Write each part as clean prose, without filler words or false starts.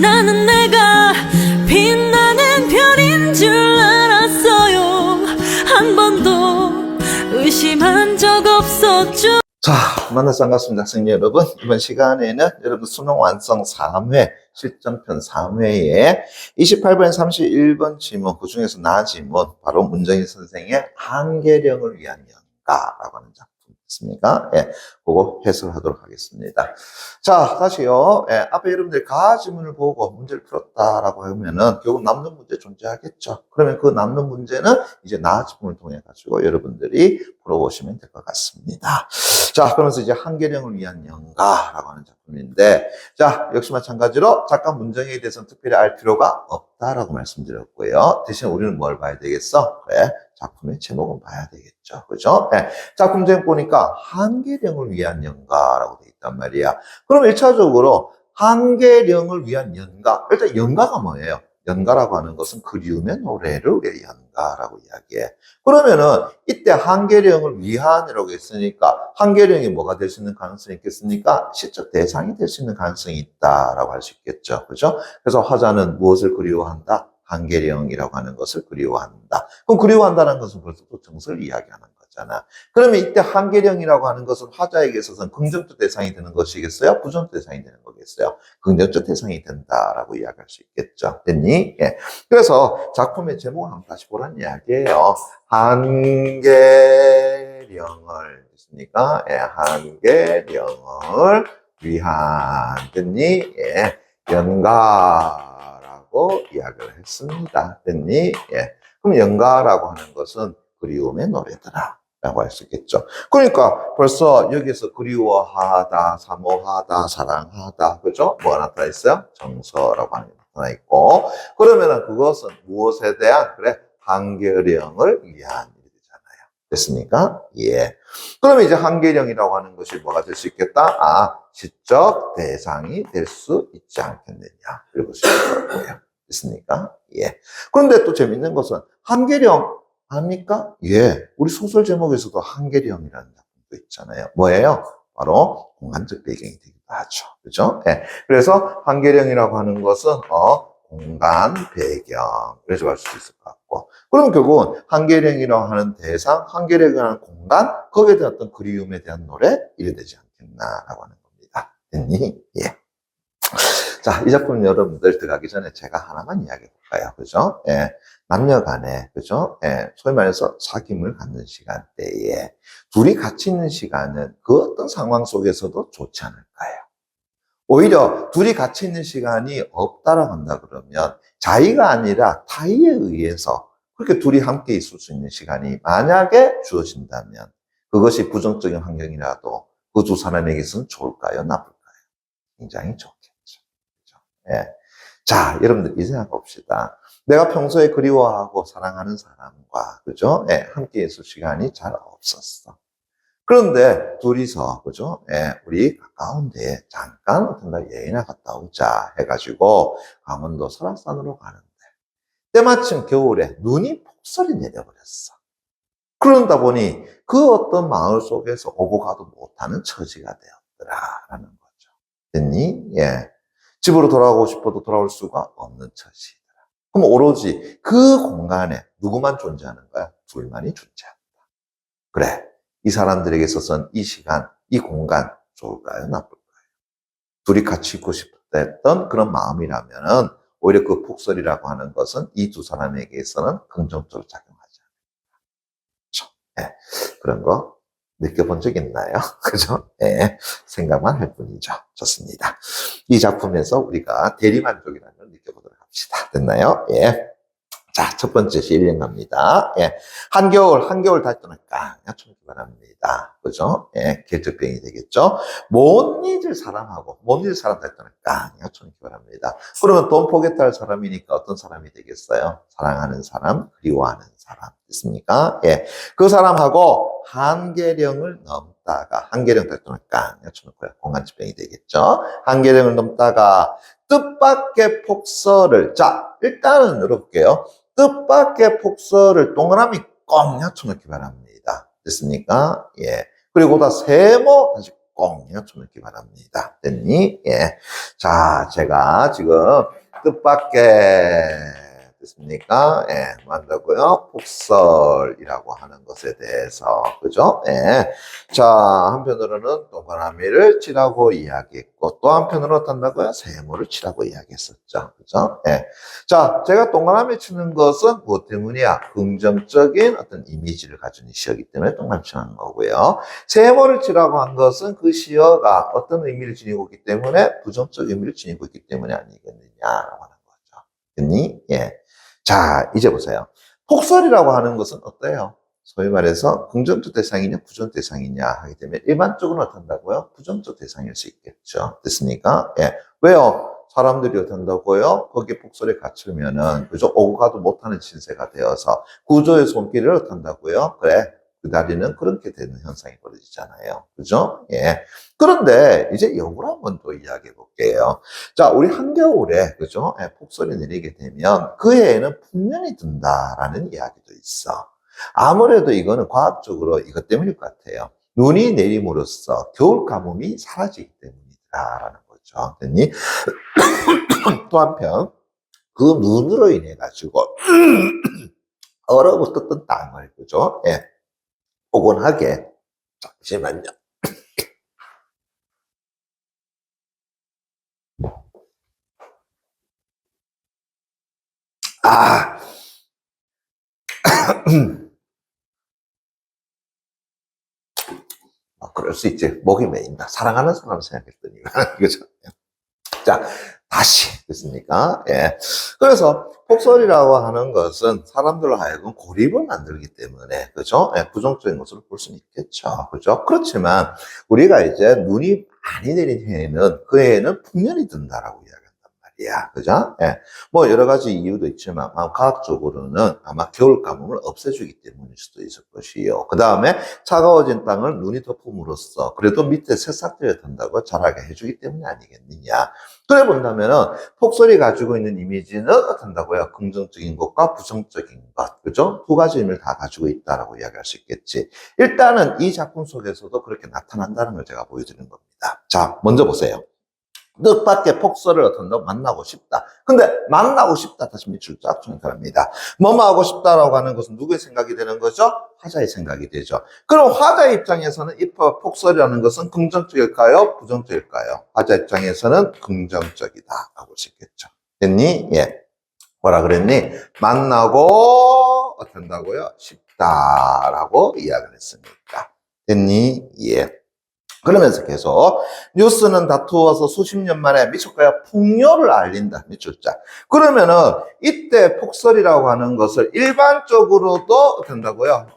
나는 내가 빛나는 별인 줄 알았어요. 한 번도 의심한 적 없었죠. 자, 만나서 반갑습니다. 학생 여러분. 이번 시간에는 여러분 수능 완성 3회, 실전편 3회에 28번, 31번 지문, 그 중에서 나 지문, 바로 문정희 선생의 한계령을 위한 연가라고 하는 작품 있습니까? 예, 그거 해설하도록 하겠습니다. 자, 다시요. 예, 앞에 여러분들 가 지문을 보고 문제를 풀었다라고 하면은 결국 남는 문제 존재하겠죠. 그러면 그 남는 문제는 이제 나 지문을 통해 가지고 여러분들이 풀어보시면 될 것 같습니다. 자, 그러면서 이제 한계령을 위한 연가라고 하는 작품인데, 자, 역시 마찬가지로 작가 문정희에 대해서는 특별히 알 필요가 없다라고 말씀드렸고요. 대신 우리는 뭘 봐야 되겠어? 그래, 작품의 제목은 봐야 되겠죠. 그죠? 네. 작품 제목 보니까 한계령을 위한 연가라고 돼 있단 말이야. 그럼 1차적으로 한계령을 위한 연가. 일단 연가가 뭐예요? 연가라고 하는 것은 그리움의 노래를 우리가 연가라고 이야기해. 그러면은 이때 한계령을 위한이라고 했으니까 한계령이 뭐가 될 수 있는 가능성이 있겠습니까? 시적 대상이 될 수 있는 가능성이 있다라고 할 수 있겠죠. 그죠? 그래서 화자는 무엇을 그리워한다? 한계령이라고 하는 것을 그리워한다. 그럼 그리워한다는 것은 벌써 또 정서를 이야기하는 거잖아. 그러면 이때 한계령이라고 하는 것은 화자에게 있어서는 긍정적 대상이 되는 것이겠어요? 부정적 대상이 되는 거겠어요? 긍정적 대상이 된다라고 이야기할 수 있겠죠. 됐니? 예. 그래서 작품의 제목을 한번 다시 보라는 이야기예요. 한계령을 됐습니까? 예, 한계령을 위한 됐니? 예, 연가라고 이야기를 했습니다. 됐니? 예. 그럼 연가라고 하는 것은 그리움의 노래더라 라고 할 수 있겠죠. 그러니까 벌써 여기서 그리워하다, 사모하다, 사랑하다, 그죠? 뭐가 나타나 있어요? 정서라고 하는 게 나타나 있고, 그러면은 그것은 무엇에 대한, 그래, 한계령을 위한 일이 되잖아요. 됐습니까? 예. 그러면 이제 한계령이라고 하는 것이 뭐가 될 수 있겠다? 아, 시적 대상이 될 수 있지 않겠느냐. 이럴 수 있을 거예요. 됐습니까? 예. 그런데 또 재밌는 것은 한계령 압니까? 예. 우리 소설 제목에서도 한계령이라는 작품도 있잖아요. 뭐예요? 바로 공간적 배경이 되기도 하죠. 그죠? 예. 그래서 한계령이라고 하는 것은, 공간 배경. 이렇게 볼 수 있을 것 같고. 그럼 결국은 한계령이라고 하는 대상, 한계령이라는 공간, 거기에 대한 어떤 그리움에 대한 노래, 이래 되지 않겠나라고 하는 겁니다. 됐니? 예. 자, 이 작품 여러분들 들어가기 전에 제가 하나만 이야기해 볼까요? 그죠? 예. 남녀 간에, 그죠? 예. 소위 말해서 사귐을 갖는 시간대에 둘이 같이 있는 시간은 그 어떤 상황 속에서도 좋지 않을까요? 오히려 둘이 같이 있는 시간이 없다라고 한다 그러면 자의가 아니라 타의에 의해서 그렇게 둘이 함께 있을 수 있는 시간이 만약에 주어진다면 그것이 부정적인 환경이라도 그 두 사람에게서는 좋을까요? 나쁠까요? 굉장히 좋겠죠. 예. 자, 여러분들 이 생각 봅시다. 내가 평소에 그리워하고 사랑하는 사람과, 그죠? 예, 함께 있을 시간이 잘 없었어. 그런데 둘이서, 그죠? 예, 우리 가까운데 잠깐 어떤 날 여행이나 갔다 오자 해가지고 강원도 설악산으로 가는데 때마침 겨울에 눈이 폭설이 내려버렸어. 그러다 보니 그 어떤 마을 속에서 오고 가도 못하는 처지가 되었더라라는 거죠. 됐니? 예. 집으로 돌아가고 싶어도 돌아올 수가 없는 처지더라. 그럼 오로지 그 공간에 누구만 존재하는 거야? 둘만이 존재한다. 그래. 이 사람들에게 있어서는 이 시간, 이 공간 좋을까요? 나쁠까요? 둘이 같이 있고 싶었던 그런 마음이라면은 오히려 그 폭설이라고 하는 것은 이 두 사람에게서는 긍정적으로 작용하지 않는다. 예. 그런 거 느껴본 적 있나요? 그죠? 예. 생각만 할 뿐이죠. 좋습니다. 이 작품에서 우리가 대리만족이라는 걸 느껴보도록 합시다. 됐나요? 예. 자, 첫 번째 시일령 갑니다. 예. 한겨울 다시 떠날까? 좀 바랍니다. 그죠? 예. 계적병이 되겠죠? 못 잊을 사람하고, 못 잊을 사람 다시 떠날까? 좀 바랍니다. 그러면 돈 포기할 사람이니까 어떤 사람이 되겠어요? 사랑하는 사람, 그리워하는 사람. 됐습니까? 예. 그 사람하고 한계령을 넘다가, 한계령 다시 떠날까? 공간집병이 되겠죠? 한계령을 넘다가 뜻밖의 폭설을, 자, 일단은 열어볼게요. 뜻밖의 폭설을 동그라미 꼭 맞춰놓기 바랍니다. 됐습니까? 예. 그리고 다 세모 다시 꼭 쳐놓기 바랍니다. 됐니? 예. 자, 제가 지금 뜻밖의 됐습니까? 예, 만다고요. 폭설이라고 하는 것에 대해서, 그죠? 예. 자, 한편으로는 동그라미를 치라고 이야기했고, 또 한편으로 어떤다고요? 세모를 치라고 이야기했었죠. 그죠? 예. 자, 제가 동그라미 치는 것은 무엇 때문이야? 긍정적인 어떤 이미지를 가진 시어이기 때문에 동그라미 치는 거고요. 세모를 치라고 한 것은 그 시어가 어떤 의미를 지니고 있기 때문에 부정적 의미를 지니고 있기 때문에 아니겠느냐라고 하는 거죠. 됐니? 예. 자, 이제 보세요. 폭설이라고 하는 것은 어때요? 소위 말해서 긍정적 대상이냐, 부정적 대상이냐 하기 때문에 일반적으로 어떤다고요? 부정적 대상일 수 있겠죠. 됐습니까? 예. 왜요? 사람들이 어떤다고요? 거기에 폭설에 갇히면은, 그죠? 오고 가도 못하는 신세가 되어서 구조의 손길을 어떤다고요? 그래. 그 다리는 그렇게 되는 현상이 벌어지잖아요. 그죠? 예. 그런데 이제 역으로 한번 또 이야기해 볼게요. 자, 우리 한겨울에, 그죠? 예, 폭설이 내리게 되면 그 해에는 풍년이 든다라는 이야기도 있어. 아무래도 이거는 과학적으로 이것 때문일 것 같아요. 눈이 내림으로써 겨울 가뭄이 사라지기 때문이다라는 거죠. 됐니? 또 한편, 그 눈으로 인해 가지고 얼어붙었던 땅을, 그죠? 예. 포근하게, 잠시만요. 아, 그럴 수 있지. 목이 메인다. 사랑하는 사람 생각했더니. 그죠? 자, 다시. 됐습니까? 예. 그래서, 폭설이라고 하는 것은 사람들로 하여금 고립을 만들기 때문에, 그죠? 예, 부정적인 것으로 볼 수는 있겠죠. 그죠? 그렇지만, 우리가 이제 눈이 많이 내린 해에는, 그 해에는 풍년이 든다라고 이야기한단 말이야. 그죠? 예. 뭐, 여러 가지 이유도 있지만, 과학적으로는 아마 겨울 가뭄을 없애주기 때문일 수도 있을 것이요. 그 다음에 차가워진 땅을 눈이 덮음으로써, 그래도 밑에 새싹들이 든다고 자라게 해주기 때문이 아니겠느냐. 그래 본다면은 폭설이 가지고 있는 이미지는 어떤다고요? 긍정적인 것과 부정적인 것, 그죠? 두 가지 의미를 다 가지고 있다라고 이야기할 수 있겠지. 일단은 이 작품 속에서도 그렇게 나타난다는 걸 제가 보여드리는 겁니다. 자, 먼저 보세요. 뜻밖의 폭설을 어떤다고 만나고 싶다. 근데 만나고 싶다 다시 밑줄 쫙 정립합니다. 뭐뭐 하고 싶다라고 하는 것은 누구의 생각이 되는 거죠? 화자의 생각이 되죠. 그럼 화자의 입장에서는 이 폭설이라는 것은 긍정적일까요? 부정적일까요? 화자 입장에서는 긍정적이다라고 할 수 있겠죠. 됐니? 예. 뭐라 그랬니? 만나고 어떤다고요? 싶다라고 이야기를 했으니까. 됐니? 예. 그러면서 계속 뉴스는 다투어서 수십 년 만에 미쳤가요? 풍요를 알린다. 미쳤자. 그러면은 이때 폭설이라고 하는 것을 일반적으로도 된다고요.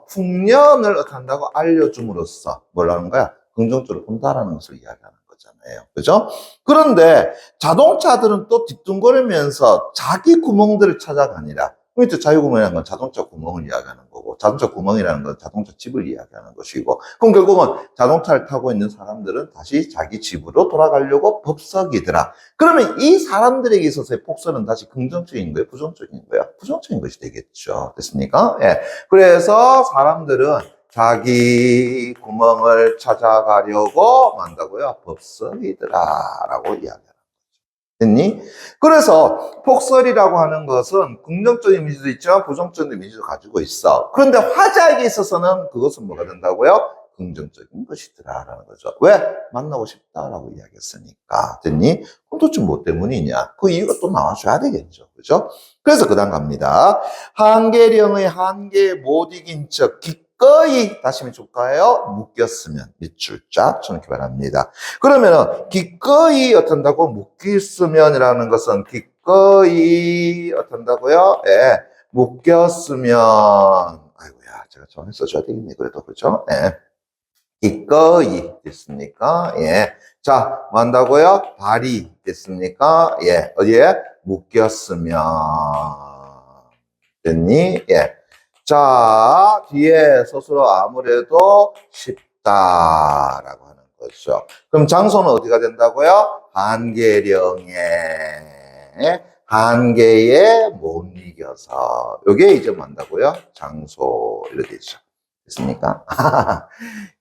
풍년을 어떤다고 알려줌으로써 뭐라는 거야? 긍정적으로 본다라는 것을 이야기하는 거잖아요. 그죠? 그런데 자동차들은 또 뒤뚱거리면서 자기 구멍들을 찾아가니라. 포인트 자유구멍이라는 건 자동차 구멍을 이야기하는 거고, 자동차 구멍이라는 건 자동차 집을 이야기하는 것이고, 그럼 결국은 자동차를 타고 있는 사람들은 다시 자기 집으로 돌아가려고 법석이더라. 그러면 이 사람들에게 있어서의 폭설은 다시 긍정적인 거예요? 부정적인 거예요? 부정적인 것이 되겠죠. 됐습니까? 예. 그래서 사람들은 자기 구멍을 찾아가려고 만다고요? 법석이더라. 라고 이야기합니다. 됐니? 그래서 폭설이라고 하는 것은 긍정적인 이미지도 있지만 부정적인 이미지도 가지고 있어. 그런데 화자에게 있어서는 그것은 뭐가 된다고요? 긍정적인 것이더라라는 거죠. 왜? 만나고 싶다라고 이야기했으니까. 됐니? 그럼 도대체 뭐 때문이냐? 그 이유가 또 나와줘야 되겠죠. 그죠? 그래서 그 다음 갑니다. 한계령의 한계에 못 이긴 척 기꺼이 다시 밑줄까요? 묶였으면 밑줄 쫙 쳐놓기 바랍니다. 그러면은 기꺼이 어떤다고 묶였으면이라는 것은 기꺼이 어떤다고요? 예, 묶였으면 아이고야 제가 정해 써줘야 되겠네 그래도 그죠? 예. 기꺼이 됐습니까? 예. 자, 뭐 한다고요? 발이 됐습니까? 예. 어디에? 묶였으면 됐니? 예. 자, 뒤에 스스로 아무래도 쉽다라고 하는 거죠. 그럼 장소는 어디가 된다고요? 한계에 못 이겨서. 요게 이제 뭔다고요? 장소, 이렇게 되죠. 됐습니까?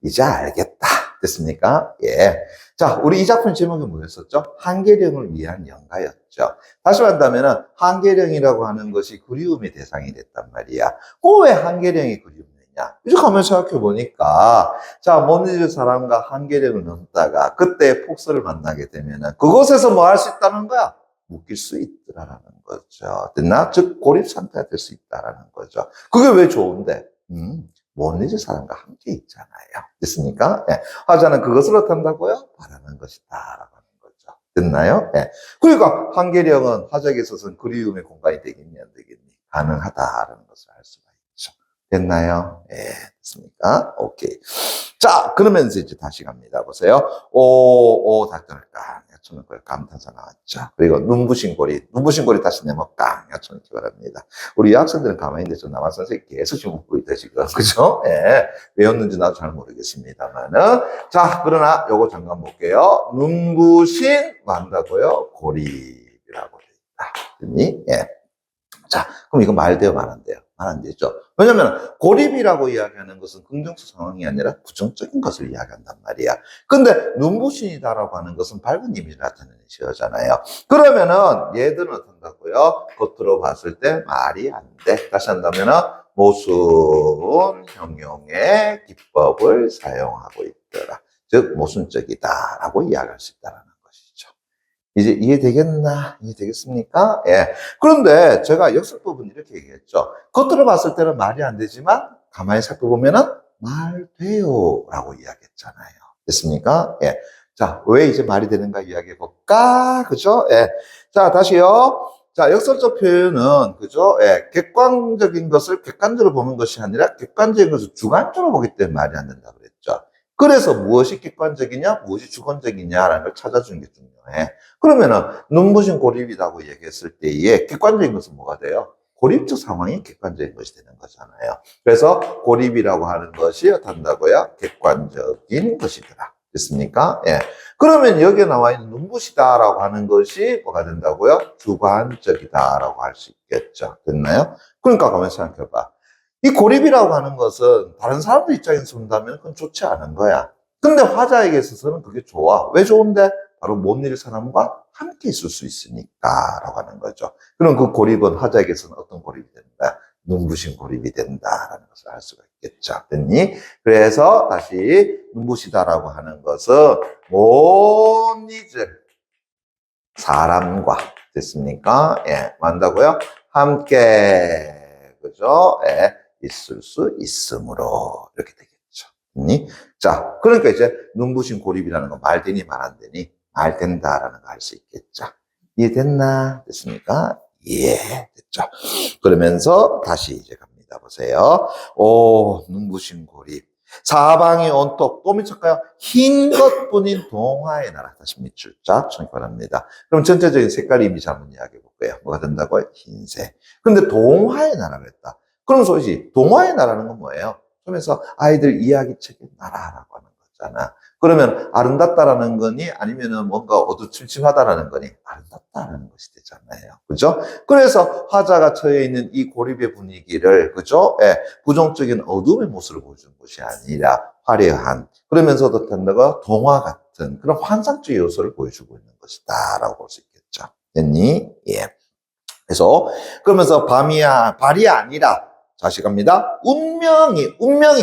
이제 알겠다. 됐습니까? 예. 자, 우리 이 작품 제목이 뭐였었죠? 한계령을 위한 연가였죠. 다시 말한다면 한계령이라고 하는 것이 그리움의 대상이 됐단 말이야. 왜 한계령이 그리움이냐? 이제 가만 생각해 보니까, 자, 못 잊을 사람과 한계령을 넘다가 그때 폭설을 만나게 되면은 그곳에서 뭐 할 수 있다는 거야? 묶일 수 있더라라는 거죠. 됐나? 즉, 고립 상태가 될 수 있다라는 거죠. 그게 왜 좋은데? 못 잊을 사람과 함께 있잖아요. 됐습니까? 예. 화자는 그것을 어떤다고요? 바라는 것이다. 라고 하는 거죠. 됐나요? 예. 그러니까, 한계령은 화자에게 있어서는 그리움의 공간이 되겠니, 안 되겠니? 가능하다라는 것을 알 수가 있죠. 됐나요? 예. 됐습니까? 오케이. 자, 그러면서 이제 다시 갑니다. 보세요. 닭들까. 야초는 감탄사 나왔죠. 그리고 눈부신 고리 다시 내먹까. 야초는 기바랍니다. 우리 학생들은 가만히 있는데 저 남한 선생님 계속 지금 웃고 있다, 지금. 그죠? 예. 왜였는지 나도 잘 모르겠습니다만은. 자, 그러나 요거 잠깐 볼게요. 눈부신 만다고요? 고리라고 되어 있다. 됐니? 예. 자, 그럼 이거 말돼요, 말 안 돼요? 말 안 되죠. 왜냐면 고립이라고 이야기하는 것은 긍정적 상황이 아니라 부정적인 것을 이야기한단 말이야. 근데 눈부신이다라고 하는 것은 밝은 이미지를 나타내는 시어잖아요. 그러면은 얘들은 어떤다고요? 겉으로 봤을 때 말이 안 돼. 다시 한다면은 모순 형용의 기법을 사용하고 있더라. 즉 모순적이다라고 이야기할 수 있다라는 것이죠. 이제 이해되겠나? 이해되겠습니까? 예. 그런데 제가 역설법은 이렇게 얘기했죠. 겉으로 봤을 때는 말이 안 되지만 가만히 살펴보면은 말 돼요 라고 이야기했잖아요. 됐습니까? 예. 자, 왜 이제 말이 되는가 이야기해 볼까? 그죠? 예. 자, 다시요. 자, 역설적 표현은, 그죠? 예. 객관적인 것을 객관적으로 보는 것이 아니라 객관적인 것을 주관적으로 보기 때문에 말이 안 된다고 그랬죠. 그래서 무엇이 객관적이냐, 무엇이 주관적이냐라는 걸 찾아주는 게 중요해. 그러면은 눈부신 고립이라고 얘기했을 때에 객관적인 것은 뭐가 돼요? 고립적 상황이 객관적인 것이 되는 거잖아요. 그래서 고립이라고 하는 것이 어떤다고요? 객관적인 것이더라. 됐습니까? 예. 그러면 여기에 나와 있는 눈부시다라고 하는 것이 뭐가 된다고요? 주관적이다라고 할 수 있겠죠. 됐나요? 그러니까 가만히 생각해봐. 이 고립이라고 하는 것은 다른 사람들 입장에서 본다면 그건 좋지 않은 거야. 근데 화자에게 있어서는 그게 좋아. 왜 좋은데? 바로 못 잊을 사람과 함께 있을 수 있으니까 라고 하는 거죠. 그럼 그 고립은 화자에게서는 어떤 고립이 된다? 눈부신 고립이 된다라는 것을 알 수가 있겠죠. 됐니? 그래서 다시 눈부시다라고 하는 것은 못 잊을 사람과 됐습니까? 예, 만다고요? 함께 그죠? 예, 있을 수 있으므로 이렇게 되겠죠. 됐니? 자, 그러니까 이제 눈부신 고립이라는 건 말 되니 말 안 되니 말 된다라는 거 알 수 있겠죠. 이해됐나? 됐습니까? 예, 됐죠. 그러면서 다시 이제 갑니다. 보세요. 눈부신 고립. 사방이 온통, 또 미칠까요? 흰 것뿐인 동화의 나라. 다시 밑줄자, 청입합니다. 그럼 전체적인 색깔 이미지 한번 이야기해 볼게요. 뭐가 된다고요? 흰색. 근데 동화의 나라가 있다. 그럼 소위 동화의 나라는 건 뭐예요? 그러면서 아이들 이야기책의 나라라고 하는 거잖아. 그러면 아름답다라는 거니 아니면은 뭔가 어두침침하다라는 거니 아름답다라는 것이 되잖아요. 그죠? 그래서 화자가 처해 있는 이 고립의 분위기를, 그죠? 예, 부정적인 어둠의 모습을 보여주는 것이 아니라 화려한, 그러면서도 된다가 동화 같은 그런 환상적 요소를 보여주고 있는 것이다 라고 볼 수 있겠죠. 됐니? 예. 그래서 그러면서 발이 아니라 다시 갑니다. 운명이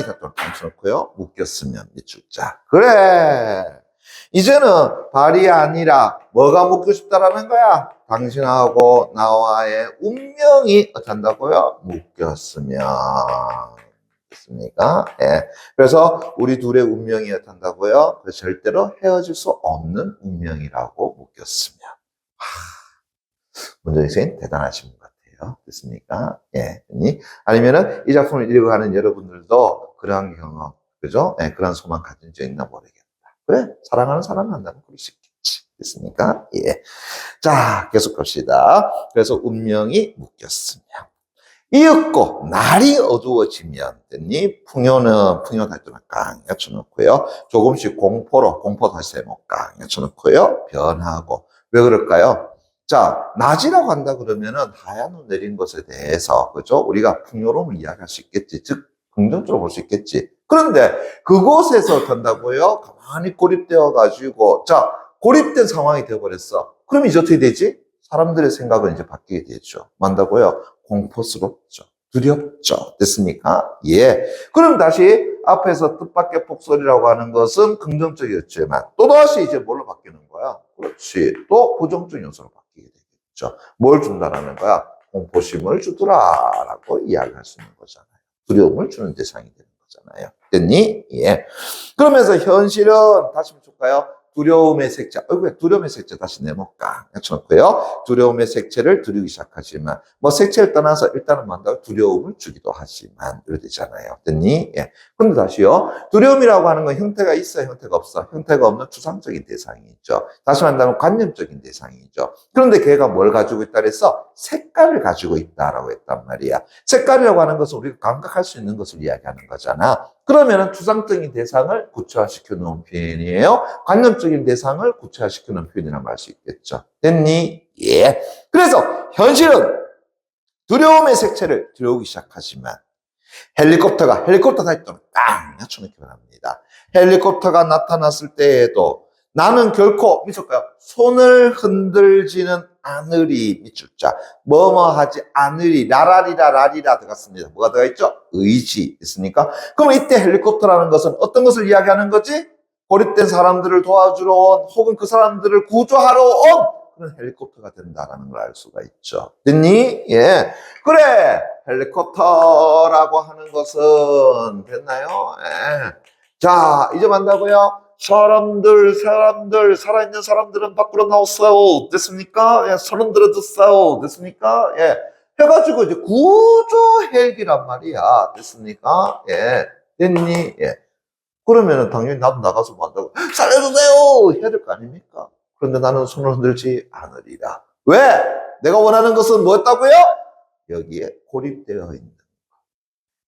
갖도록 감춰놓고요. 묶였으면 밑줄자. 그래. 이제는 발이 아니라 뭐가 묶고 싶다라는 거야? 당신하고 나와의 운명이 어쩐다고요? 묶였으면. 됐습니까? 예. 그래서 우리 둘의 운명이 어쩐다고요? 절대로 헤어질 수 없는 운명이라고 묶였으면. 문정희 선생님 대단하신 분 같아요. 됐습니까? 예. 아니면은 이 작품을 읽어가는 여러분들도 그러한 경험, 그죠? 예, 그런 소망 가진 적 있나 모르겠다. 그래, 사랑하는 사람 만나면 그럴 수 있겠지. 됐습니까? 예. 자, 계속 갑시다. 그래서 운명이 묶였으며. 이윽고 날이 어두워지면 됐니? 풍요는 풍요 달도는 깡 여쳐놓고요. 조금씩 공포 다시 해먹 깡 여쳐놓고요. 변하고. 왜 그럴까요? 자, 낮이라고 한다 그러면은 하얀 눈 내린 것에 대해서, 그죠? 우리가 풍요로움을 이야기할 수 있겠지. 즉, 긍정적으로 볼 수 있겠지. 그런데 그곳에서 된다고요? 가만히 고립되어 가지고 자 고립된 상황이 되어버렸어. 그럼 이제 어떻게 되지? 사람들의 생각은 이제 바뀌게 되죠. 뭔다고요? 공포스럽죠. 두렵죠. 됐습니까? 예. 그럼 다시 앞에서 뜻밖의 폭설이라고 하는 것은 긍정적이었지만 또다시 이제 뭘로 바뀌는 거야? 그렇지. 또 부정적인 요소로 바뀌게 되겠죠. 뭘 준다라는 거야? 공포심을 주더라라고 이야기할 수 있는 거잖아요. 두려움을 주는 대상이 되는 거잖아요. 됐니? 예. 그러면서 현실은 다시 한번 줄까요? 두려움의 색채, 왜 두려움의 색채 다시 내볼까? 해놓고요. 두려움의 색채를 두르기 시작하지만, 뭐 색채를 떠나서 일단은 만다고 두려움을 주기도 하지만, 이렇게 되잖아요. 됐니? 예. 근데 다시요. 두려움이라고 하는 건 형태가 있어요, 형태가 없어? 형태가 없는 추상적인 대상이 있죠. 다시 말한다면 관념적인 대상이죠. 그런데 걔가 뭘 가지고 있다 그랬어? 색깔을 가지고 있다라고 했단 말이야. 색깔이라고 하는 것은 우리가 감각할 수 있는 것을 이야기하는 거잖아. 그러면은 추상적인 대상을 구체화시켜 놓은 표현이에요. 관념적인 대상을 구체화시켜 놓은 표현이라고 할 수 있겠죠. 됐니? 예. 그래서 현실은 두려움의 색채를 들여오기 시작하지만 헬리콥터 다시 또 빵! 낮춰놓기 바랍니다. 헬리콥터가 나타났을 때에도 나는 결코 미쳤까요? 손을 흔들지는 않으리 미쳤자 뭐뭐 하지 않으리 라라리라 라리라 들어갔습니다. 뭐가 들어가있죠? 의지 있으니까 그럼 이때 헬리콥터라는 것은 어떤 것을 이야기하는 거지? 고립된 사람들을 도와주러 온 혹은 그 사람들을 구조하러 온 그런 헬리콥터가 된다는 걸 알 수가 있죠. 됐니? 예. 그래 헬리콥터라고 하는 것은 됐나요? 예. 자 이제 만다고요? 사람들 살아있는 사람들은 밖으로 나오세요. 됐습니까? 예, 손은 들어주세요. 됐습니까? 예, 해가지고 이제 구조 헬기란 말이야. 됐습니까? 예, 됐니? 예. 그러면은 당연히 나도 나가서 뭐 한다고 살려주세요 해야 될 거 아닙니까? 그런데 나는 손을 흔들지 않으리라. 왜? 내가 원하는 것은 뭐였다고요? 여기에 고립되어 있는 거.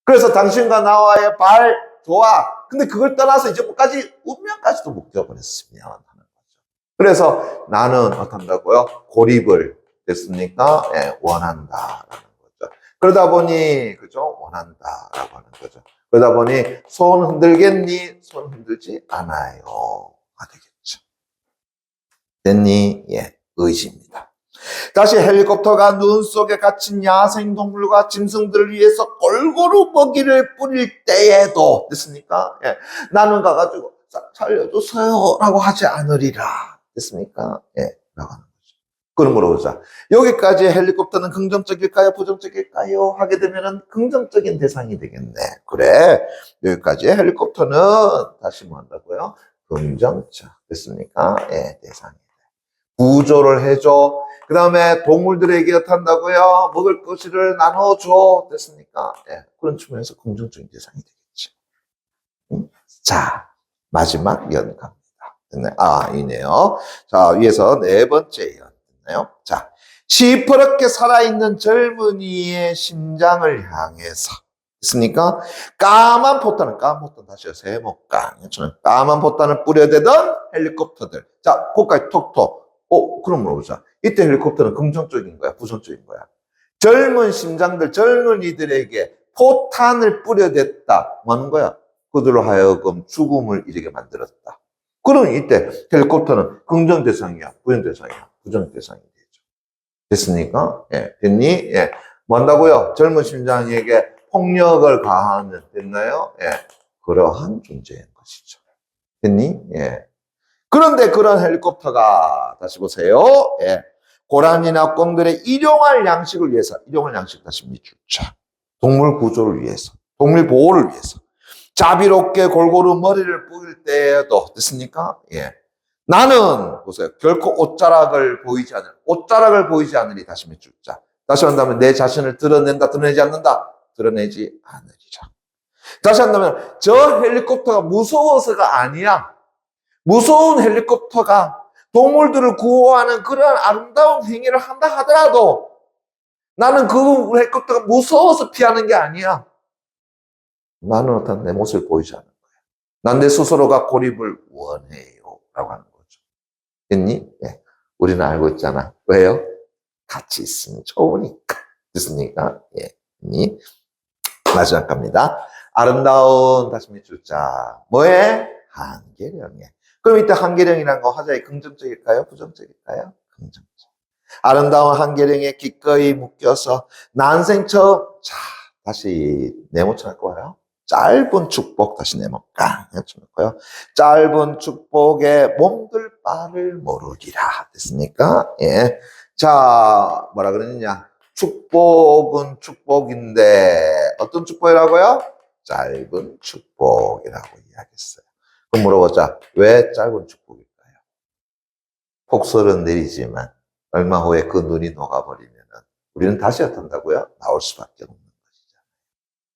그래서 당신과 나와의 발 좋아. 근데 그걸 떠나서 이제 뭐까지 운명까지도 묶여버렸으면 하는 거죠. 그래서 나는 어떤다고요? 고립을 됐습니까? 예, 원한다라는 거죠. 그러다 보니 그죠? 원한다라고 하는 거죠. 그러다 보니 손 흔들겠니? 손 흔들지 않아요가 되겠죠. 됐니? 예, 의지입니다. 다시 헬리콥터가 눈 속에 갇힌 야생동물과 짐승들을 위해서 골고루 먹이를 뿌릴 때에도 됐습니까? 예. 나는 가가지고 살려주세요 라고 하지 않으리라. 됐습니까? 예. 라고 하는 거죠. 그럼 물어보자. 여기까지 헬리콥터는 긍정적일까요? 부정적일까요? 하게 되면은 긍정적인 대상이 되겠네. 그래. 여기까지 헬리콥터는 다시 뭐 한다고요? 긍정적. 됐습니까? 예. 대상이. 구조를 해줘. 그 다음에 동물들에게 어떻다고요? 먹을 것을 나눠줘. 됐습니까? 예, 그런 측면에서 긍정적인 대상이 되겠죠. 자, 마지막 연 갑니다. 됐나요? 아, 이네요. 자, 위에서 네 번째 연. 됐나요? 자, 시퍼렇게 살아있는 젊은이의 심장을 향해서. 됐습니까? 까만 포탄 다시요. 세모깡. 까만 포탄을 뿌려대던 헬리콥터들. 자, 거기까지 톡톡. 그럼 물어보자. 이때 헬리콥터는 긍정적인 거야? 부정적인 거야? 젊은 심장들, 젊은이들에게 포탄을 뿌려댔다. 뭐 하는 거야? 그들로 하여금 죽음을 이르게 만들었다. 그럼 이때 헬리콥터는 긍정 대상이야? 부정 대상이야? 부정 대상이 되죠. 됐습니까? 예. 됐니? 예. 뭐 한다고요? 젊은 심장에게 폭력을 가하는, 됐나요? 예. 그러한 존재인 것이죠. 됐니? 예. 그런데 그런 헬리콥터가 다시 보세요. 예. 고라니나 꿩들의 일용할 양식을 위해서 일용할 양식 다시 밑줄자. 동물 구조를 위해서 동물 보호를 위해서 자비롭게 골고루 머리를 뿌릴 때에도 됐습니까? 예. 나는 보세요. 결코 옷자락을 보이지 않으리 다시 밑줄자. 다시 한다면 내 자신을 드러내지 않는다. 드러내지 않으리라. 다시 한다면 저 헬리콥터가 무서워서가 아니야. 무서운 헬리콥터가 동물들을 구호하는 그런 아름다운 행위를 한다 하더라도 나는 그 헬리콥터가 무서워서 피하는 게 아니야. 나는 어떤 내 모습을 보이지 않는 거야. 난 내 스스로가 고립을 원해요. 라고 하는 거죠. 됐니? 예. 우리는 알고 있잖아. 왜요? 같이 있으면 좋으니까. 됐습니까? 예. 됐니? 마지막 갑니다. 아름다운 다시 밑줄 자 뭐에? 한계령에. 그럼 이때 한계령이라는 거 화자의 긍정적일까요? 부정적일까요? 긍정적. 아름다운 한계령에 기꺼이 묶여서 난생 처음 자 다시 네모 쳐놓고 와요. 짧은 축복 다시 네모 깡 쳐놓고요. 짧은 축복에 몸둘 바를 모르리라 됐습니까? 예. 자 뭐라 그러느냐? 축복은 축복인데 어떤 축복이라고요? 짧은 축복이라고 이야기했어요. 그럼 물어보자. 왜 짧은 축복일까요? 폭설은 내리지만 얼마 후에 그 눈이 녹아버리면 우리는 다시 어떤다고요? 나올 수밖에 없는 것이죠.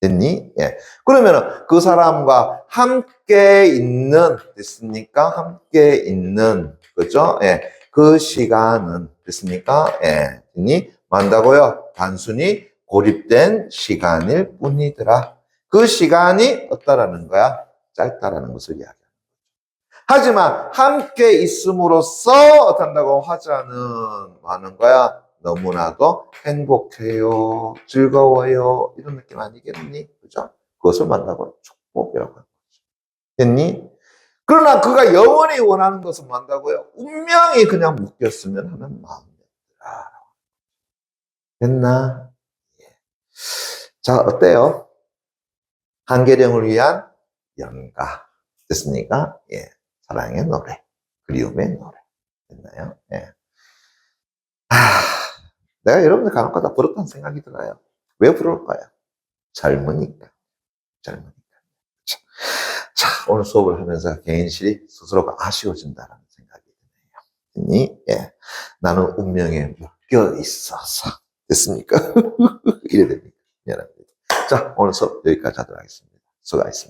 됐니? 예. 그러면 그 사람과 함께 있는, 됐습니까? 함께 있는, 그죠? 예. 그 시간은, 됐습니까? 예. 됐니? 뭐 한다고요? 단순히 고립된 시간일 뿐이더라. 그 시간이 어떠라는 거야? 짧다라는 것을 이야기합니다. 하지만 함께 있음으로써 어떤다고 화자는 뭐 하는 거야? 너무나도 행복해요, 즐거워요 이런 느낌 아니겠니? 그죠? 그것을 만나고 축복이라고 하는 거죠. 됐니? 그러나 그가 영원히 원하는 것은 뭐 한다고요? 운명이 그냥 묶였으면 하는 마음이더라. 됐나? 예. 자, 어때요? 한계령을 위한 연가 됐습니까? 예. 사랑의 노래, 그리움의 노래. 됐나요? 예. 내가 여러분들 간혹가다 부럽다는 생각이 들어요. 왜 부러울까요? 젊으니까. 젊으니까. 자, 오늘 수업을 하면서 개인실이 스스로가 아쉬워진다는 생각이 드네요. 예. 나는 운명에 묶여 있어서. 됐습니까? 이래 됩니다. 미안합니다. 자, 오늘 수업 여기까지 하도록 하겠습니다. 수고하셨습니다.